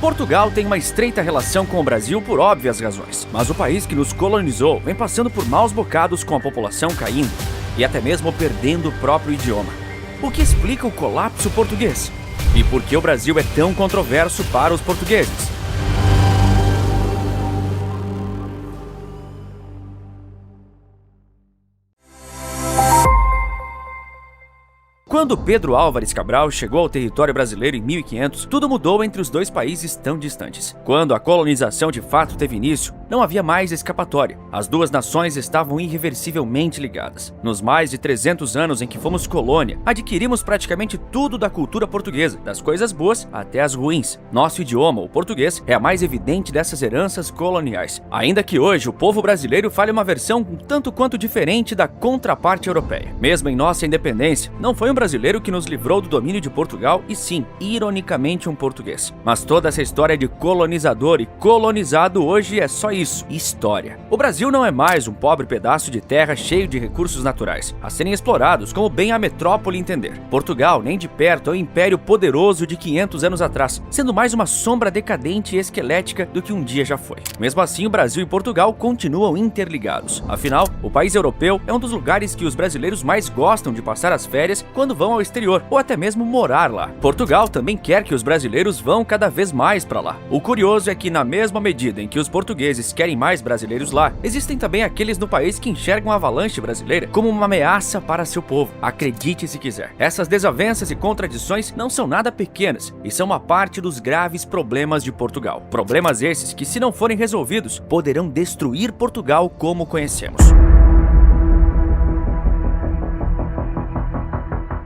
Portugal tem uma estreita relação com o Brasil por óbvias razões, mas o país que nos colonizou vem passando por maus bocados com a população caindo e até mesmo perdendo o próprio idioma. O que explica o colapso português? E por que o Brasil é tão controverso para os portugueses? Quando Pedro Álvares Cabral chegou ao território brasileiro em 1500, tudo mudou entre os dois países tão distantes. Quando a colonização de fato teve início, não havia mais escapatória. As duas nações estavam irreversivelmente ligadas. Nos mais de 300 anos em que fomos colônia, adquirimos praticamente tudo da cultura portuguesa, das coisas boas até as ruins. Nosso idioma, o português, é a mais evidente dessas heranças coloniais. Ainda que hoje o povo brasileiro fale uma versão um tanto quanto diferente da contraparte europeia. Mesmo em nossa independência, não foi um brasileiro que nos livrou do domínio de Portugal e sim, ironicamente, um português. Mas toda essa história de colonizador e colonizado hoje é só isso, história. O Brasil não é mais um pobre pedaço de terra cheio de recursos naturais, a serem explorados como bem a metrópole entender. Portugal, nem de perto, é um império poderoso de 500 anos atrás, sendo mais uma sombra decadente e esquelética do que um dia já foi. Mesmo assim, o Brasil e Portugal continuam interligados. Afinal, o país europeu é um dos lugares que os brasileiros mais gostam de passar as férias quando vão ao exterior, ou até mesmo morar lá. Portugal também quer que os brasileiros vão cada vez mais para lá. O curioso é que, na mesma medida em que os portugueses querem mais brasileiros lá, existem também aqueles no país que enxergam a avalanche brasileira como uma ameaça para seu povo. Acredite se quiser. Essas desavenças e contradições não são nada pequenas e são uma parte dos graves problemas de Portugal. Problemas esses que, se não forem resolvidos, poderão destruir Portugal como conhecemos.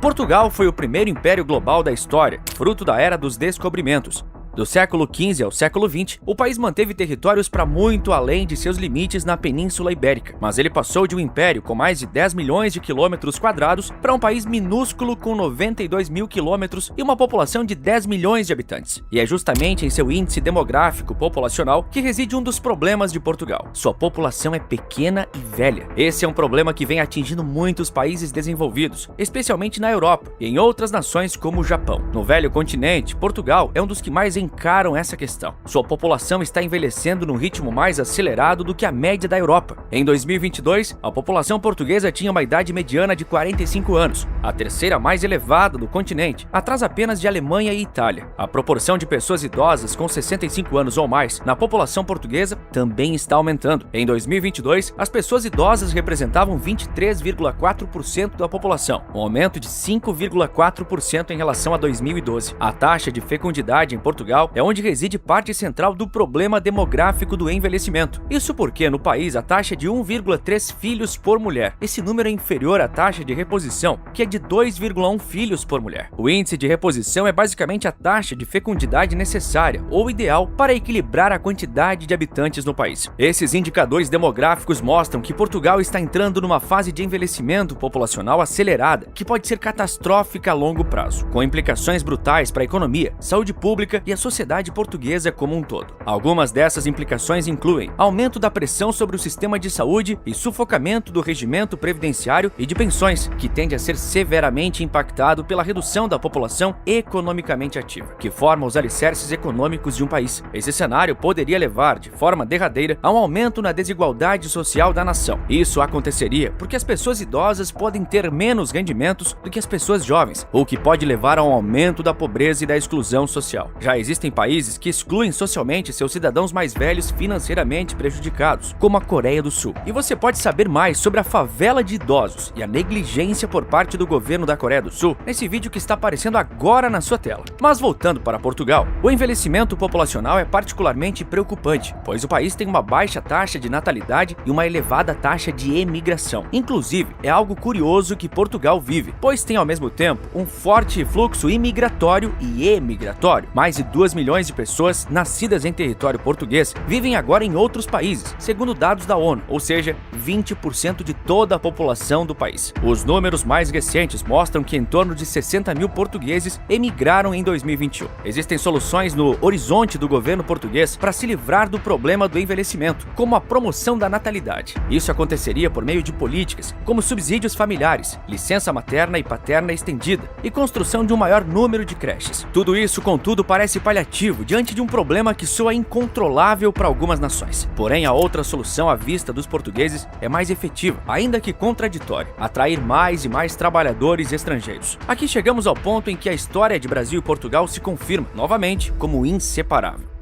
Portugal foi o primeiro império global da história, fruto da Era dos Descobrimentos. Do século XV ao século XX, o país manteve territórios para muito além de seus limites na Península Ibérica, mas ele passou de um império com mais de 10 milhões de quilômetros quadrados para um país minúsculo com 92 mil quilômetros e uma população de 10 milhões de habitantes. E é justamente em seu índice demográfico populacional que reside um dos problemas de Portugal. Sua população é pequena e velha. Esse é um problema que vem atingindo muitos países desenvolvidos, especialmente na Europa e em outras nações como o Japão. No velho continente, Portugal é um dos que mais encaram essa questão. Sua população está envelhecendo num ritmo mais acelerado do que a média da Europa. Em 2022, a população portuguesa tinha uma idade mediana de 45 anos, a terceira mais elevada do continente, atrás apenas de Alemanha e Itália. A proporção de pessoas idosas com 65 anos ou mais na população portuguesa também está aumentando. Em 2022, as pessoas idosas representavam 23,4% da população, um aumento de 5,4% em relação a 2012. A taxa de fecundidade em Portugal é onde reside parte central do problema demográfico do envelhecimento. Isso porque no país a taxa é de 1,3 filhos por mulher. Esse número é inferior à taxa de reposição, que é de 2,1 filhos por mulher. O índice de reposição é basicamente a taxa de fecundidade necessária ou ideal para equilibrar a quantidade de habitantes no país. Esses indicadores demográficos mostram que Portugal está entrando numa fase de envelhecimento populacional acelerada, que pode ser catastrófica a longo prazo, com implicações brutais para a economia, saúde pública e a sociedade portuguesa como um todo. Algumas dessas implicações incluem aumento da pressão sobre o sistema de saúde e sufocamento do regimento previdenciário e de pensões, que tende a ser severamente impactado pela redução da população economicamente ativa, que forma os alicerces econômicos de um país. Esse cenário poderia levar, de forma derradeira, a um aumento na desigualdade social da nação. Isso aconteceria porque as pessoas idosas podem ter menos rendimentos do que as pessoas jovens, o que pode levar a um aumento da pobreza e da exclusão social. Já existem países que excluem socialmente seus cidadãos mais velhos financeiramente prejudicados, como a Coreia do Sul. E você pode saber mais sobre a favela de idosos e a negligência por parte do governo da Coreia do Sul nesse vídeo que está aparecendo agora na sua tela. Mas voltando para Portugal, o envelhecimento populacional é particularmente preocupante, pois o país tem uma baixa taxa de natalidade e uma elevada taxa de emigração. Inclusive, é algo curioso que Portugal vive, pois tem ao mesmo tempo um forte fluxo imigratório e emigratório. Mais de 2 milhões de pessoas nascidas em território português vivem agora em outros países, segundo dados da ONU, ou seja, 20% de toda a população do país. Os números mais recentes mostram que em torno de 60 mil portugueses emigraram em 2021. Existem soluções no horizonte do governo português para se livrar do problema do envelhecimento, como a promoção da natalidade. Isso aconteceria por meio de políticas como subsídios familiares, licença materna e paterna estendida e construção de um maior número de creches. Tudo isso, contudo, parece paliativo diante de um problema que soa incontrolável para algumas nações. Porém, a outra solução à vista dos portugueses é mais efetiva, ainda que contraditória: atrair mais e mais trabalhadores estrangeiros. Aqui chegamos ao ponto em que a história de Brasil e Portugal se confirma, novamente, como inseparável.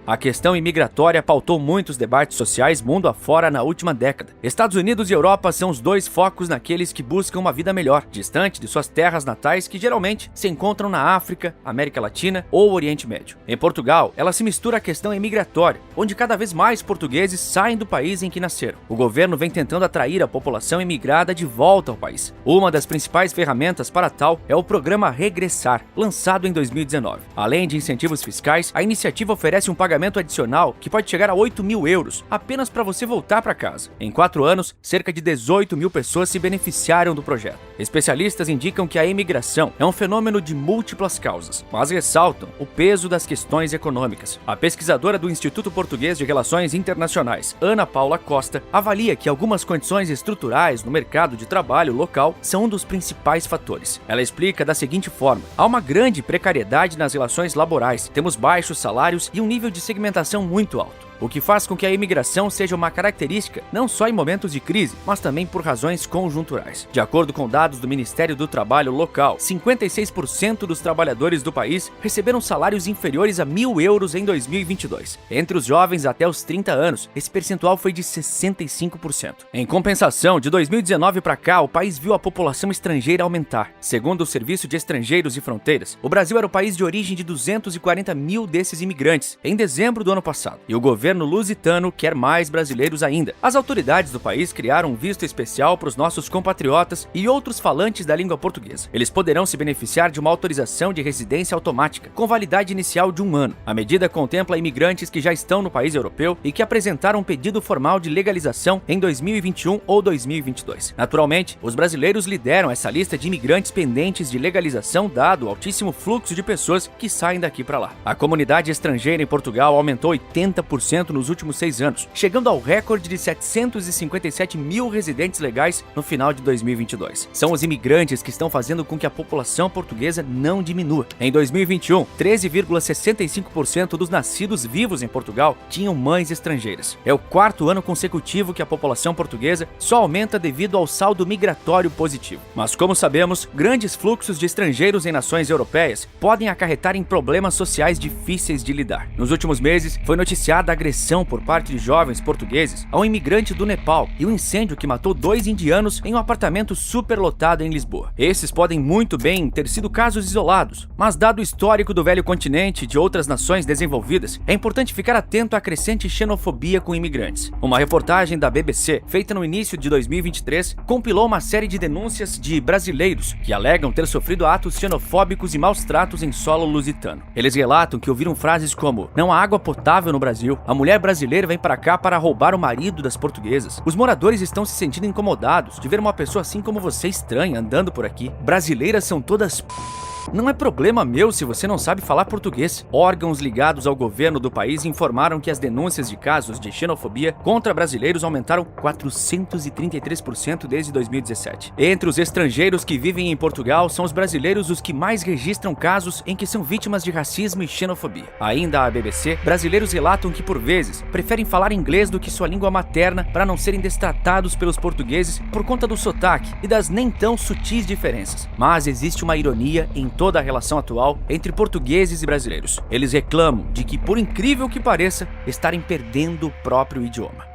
A questão imigratória pautou muitos debates sociais mundo afora na última década. Estados Unidos e Europa são os dois focos naqueles que buscam uma vida melhor, distante de suas terras natais que geralmente se encontram na África, América Latina ou Oriente Médio. Em Portugal, ela se mistura à questão imigratória, onde cada vez mais portugueses saem do país em que nasceram. O governo vem tentando atrair a população imigrada de volta ao país. Uma das principais ferramentas para tal é o programa Regressar, lançado em 2019. Além de incentivos fiscais, a iniciativa oferece um pagamento adicional que pode chegar a 8 mil euros apenas para você voltar para casa. Em 4 anos, cerca de 18 mil pessoas se beneficiaram do projeto. Especialistas indicam que a imigração é um fenômeno de múltiplas causas, mas ressaltam o peso das questões econômicas. A pesquisadora do Instituto Português de Relações Internacionais, Ana Paula Costa, avalia que algumas condições estruturais no mercado de trabalho local são um dos principais fatores. Ela explica da seguinte forma: há uma grande precariedade nas relações laborais, temos baixos salários e um nível de segmentação muito alto, o que faz com que a imigração seja uma característica não só em momentos de crise, mas também por razões conjunturais. De acordo com dados do Ministério do Trabalho local, 56% dos trabalhadores do país receberam salários inferiores a 1.000 euros em 2022. Entre os jovens até os 30 anos, esse percentual foi de 65%. Em compensação, de 2019 para cá, o país viu a população estrangeira aumentar. Segundo o Serviço de Estrangeiros e Fronteiras, o Brasil era o país de origem de 240 mil desses imigrantes em dezembro do ano passado, e o governo lusitano quer mais brasileiros ainda. As autoridades do país criaram um visto especial para os nossos compatriotas e outros falantes da língua portuguesa. Eles poderão se beneficiar de uma autorização de residência automática, com validade inicial de 1 ano. A medida contempla imigrantes que já estão no país europeu e que apresentaram um pedido formal de legalização em 2021 ou 2022. Naturalmente, os brasileiros lideram essa lista de imigrantes pendentes de legalização, dado o altíssimo fluxo de pessoas que saem daqui para lá. A comunidade estrangeira em Portugal aumentou 80% nos últimos 6 anos, chegando ao recorde de 757 mil residentes legais no final de 2022. São os imigrantes que estão fazendo com que a população portuguesa não diminua. Em 2021, 13,65% dos nascidos vivos em Portugal tinham mães estrangeiras. É o 4º ano consecutivo que a população portuguesa só aumenta devido ao saldo migratório positivo. Mas como sabemos, grandes fluxos de estrangeiros em nações europeias podem acarretar em problemas sociais difíceis de lidar. Nos últimos meses, foi noticiada a agressão por parte de jovens portugueses a um imigrante do Nepal e o incêndio que matou 2 indianos em um apartamento superlotado em Lisboa. Esses podem muito bem ter sido casos isolados, mas dado o histórico do velho continente e de outras nações desenvolvidas, é importante ficar atento à crescente xenofobia com imigrantes. Uma reportagem da BBC, feita no início de 2023, compilou uma série de denúncias de brasileiros que alegam ter sofrido atos xenofóbicos e maus tratos em solo lusitano. Eles relatam que ouviram frases como: "Não há água potável no Brasil, a mulher brasileira vem para cá para roubar o marido das portuguesas. Os moradores estão se sentindo incomodados de ver uma pessoa assim como você estranha andando por aqui. Brasileiras são todas Não é problema meu se você não sabe falar português." Órgãos ligados ao governo do país informaram que as denúncias de casos de xenofobia contra brasileiros aumentaram 433% desde 2017. Entre os estrangeiros que vivem em Portugal, são os brasileiros os que mais registram casos em que são vítimas de racismo e xenofobia. Ainda à BBC, brasileiros relatam que por vezes preferem falar inglês do que sua língua materna para não serem destratados pelos portugueses por conta do sotaque e das nem tão sutis diferenças. Mas existe uma ironia em toda a relação atual entre portugueses e brasileiros. Eles reclamam de que, por incrível que pareça, estarem perdendo o próprio idioma.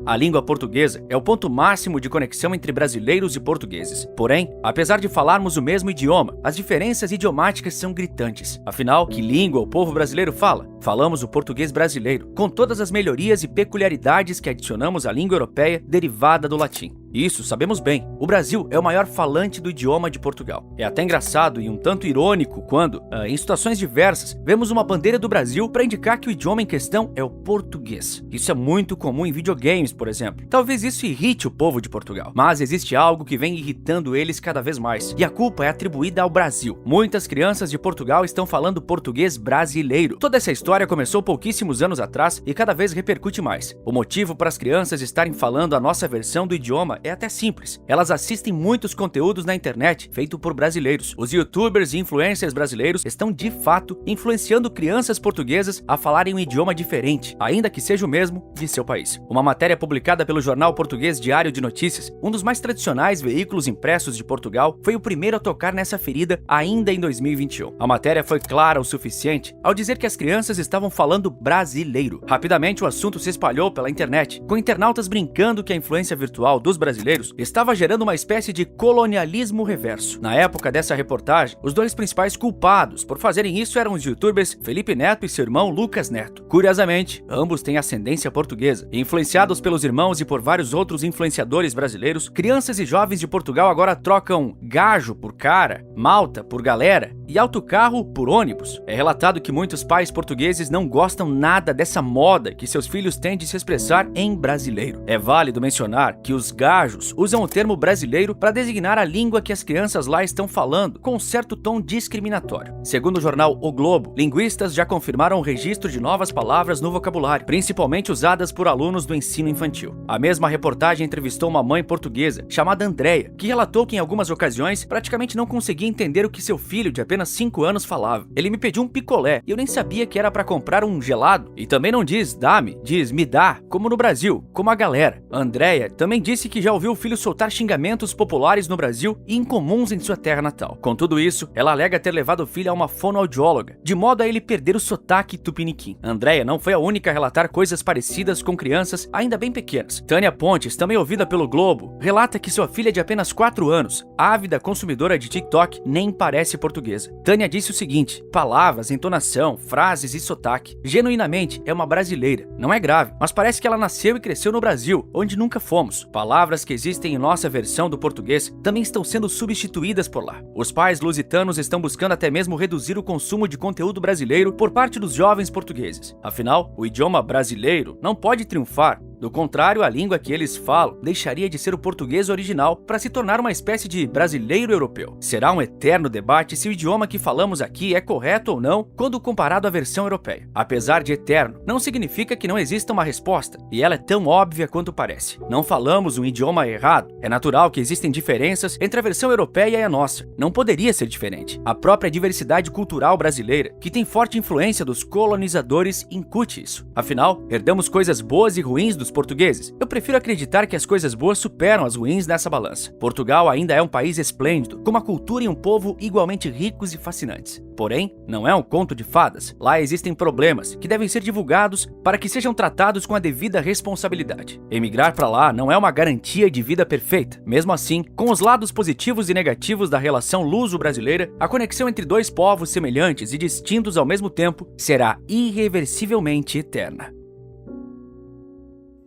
A língua portuguesa é o ponto máximo de conexão entre brasileiros e portugueses. Porém, apesar de falarmos o mesmo idioma, as diferenças idiomáticas são gritantes. Afinal, que língua o povo brasileiro fala? Falamos o português brasileiro, com todas as melhorias e peculiaridades que adicionamos à língua europeia derivada do latim. Isso sabemos bem. O Brasil é o maior falante do idioma de Portugal. É até engraçado e um tanto irônico quando, em situações diversas, vemos uma bandeira do Brasil para indicar que o idioma em questão é o português. Isso é muito comum em videogames, por exemplo. Talvez isso irrite o povo de Portugal, mas existe algo que vem irritando eles cada vez mais, e a culpa é atribuída ao Brasil. Muitas crianças de Portugal estão falando português brasileiro. Toda essa história começou pouquíssimos anos atrás e cada vez repercute mais. O motivo para as crianças estarem falando a nossa versão do idioma é até simples. Elas assistem muitos conteúdos na internet feito por brasileiros. Os youtubers e influencers brasileiros estão de fato influenciando crianças portuguesas a falarem um idioma diferente, ainda que seja o mesmo de seu país. Uma matéria publicada pelo jornal português Diário de Notícias, um dos mais tradicionais veículos impressos de Portugal, foi o primeiro a tocar nessa ferida ainda em 2021. A matéria foi clara o suficiente ao dizer que as crianças estavam falando brasileiro. Rapidamente o assunto se espalhou pela internet, com internautas brincando que a influência virtual dos brasileiros estava gerando uma espécie de colonialismo reverso. Na época dessa reportagem, os dois principais culpados por fazerem isso eram os youtubers Felipe Neto e seu irmão Lucas Neto. Curiosamente, ambos têm ascendência portuguesa. E influenciados pelos irmãos e por vários outros influenciadores brasileiros, crianças e jovens de Portugal agora trocam gajo por cara, malta por galera e autocarro por ônibus. É relatado que muitos pais portugueses não gostam nada dessa moda que seus filhos têm de se expressar em brasileiro. É válido mencionar que os gajos usam o termo brasileiro para designar a língua que as crianças lá estão falando, com um certo tom discriminatório. Segundo o jornal O Globo, linguistas já confirmaram o registro de novas palavras no vocabulário, principalmente usadas por alunos do ensino infantil. A mesma reportagem entrevistou uma mãe portuguesa chamada Andréia, que relatou que em algumas ocasiões praticamente não conseguia entender o que seu filho de apenas 5 anos falava. Ele me pediu um picolé e eu nem sabia que era para comprar um gelado. E também não diz dá-me, diz me dá, como no Brasil, como a galera. Andréia também disse que já ouviu o filho soltar xingamentos populares no Brasil e incomuns em sua terra natal. Com tudo isso, ela alega ter levado o filho a uma fonoaudióloga, de modo a ele perder o sotaque tupiniquim. Andréia não foi a única a relatar coisas parecidas com crianças ainda bem pequenas. Tânia Pontes, também ouvida pelo Globo, relata que sua filha de apenas 4 anos, ávida consumidora de TikTok, nem parece portuguesa. Tânia disse o seguinte: palavras, entonação, frases e sotaque. Genuinamente é uma brasileira. Não é grave, mas parece que ela nasceu e cresceu no Brasil, onde nunca fomos. Palavras que existem em nossa versão do português também estão sendo substituídas por lá. Os pais lusitanos estão buscando até mesmo reduzir o consumo de conteúdo brasileiro por parte dos jovens portugueses. Afinal, o idioma brasileiro não pode triunfar. Do contrário, a língua que eles falam deixaria de ser o português original para se tornar uma espécie de brasileiro europeu. Será um eterno debate se o idioma que falamos aqui é correto ou não quando comparado à versão europeia. Apesar de eterno, não significa que não exista uma resposta, e ela é tão óbvia quanto parece. Não falamos um idioma errado. É natural que existem diferenças entre a versão europeia e a nossa. Não poderia ser diferente. A própria diversidade cultural brasileira, que tem forte influência dos colonizadores, incute isso. Afinal, herdamos coisas boas e ruins dos portugueses. Eu prefiro acreditar que as coisas boas superam as ruins nessa balança. Portugal ainda é um país esplêndido, com uma cultura e um povo igualmente ricos e fascinantes. Porém, não é um conto de fadas. Lá existem problemas que devem ser divulgados para que sejam tratados com a devida responsabilidade. Emigrar para lá não é uma garantia de vida perfeita. Mesmo assim, com os lados positivos e negativos da relação luso-brasileira, a conexão entre dois povos semelhantes e distintos ao mesmo tempo será irreversivelmente eterna.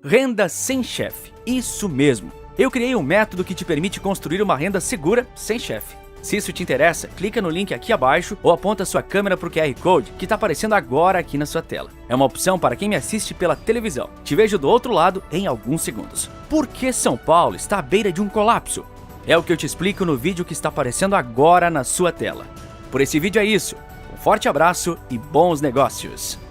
Renda sem chefe. Isso mesmo. Eu criei um método que te permite construir uma renda segura sem chefe. Se isso te interessa, clica no link aqui abaixo ou aponta sua câmera para o QR Code que está aparecendo agora aqui na sua tela. É uma opção para quem me assiste pela televisão. Te vejo do outro lado em alguns segundos. Por que São Paulo está à beira de um colapso? É o que eu te explico no vídeo que está aparecendo agora na sua tela. Por esse vídeo é isso. Um forte abraço e bons negócios!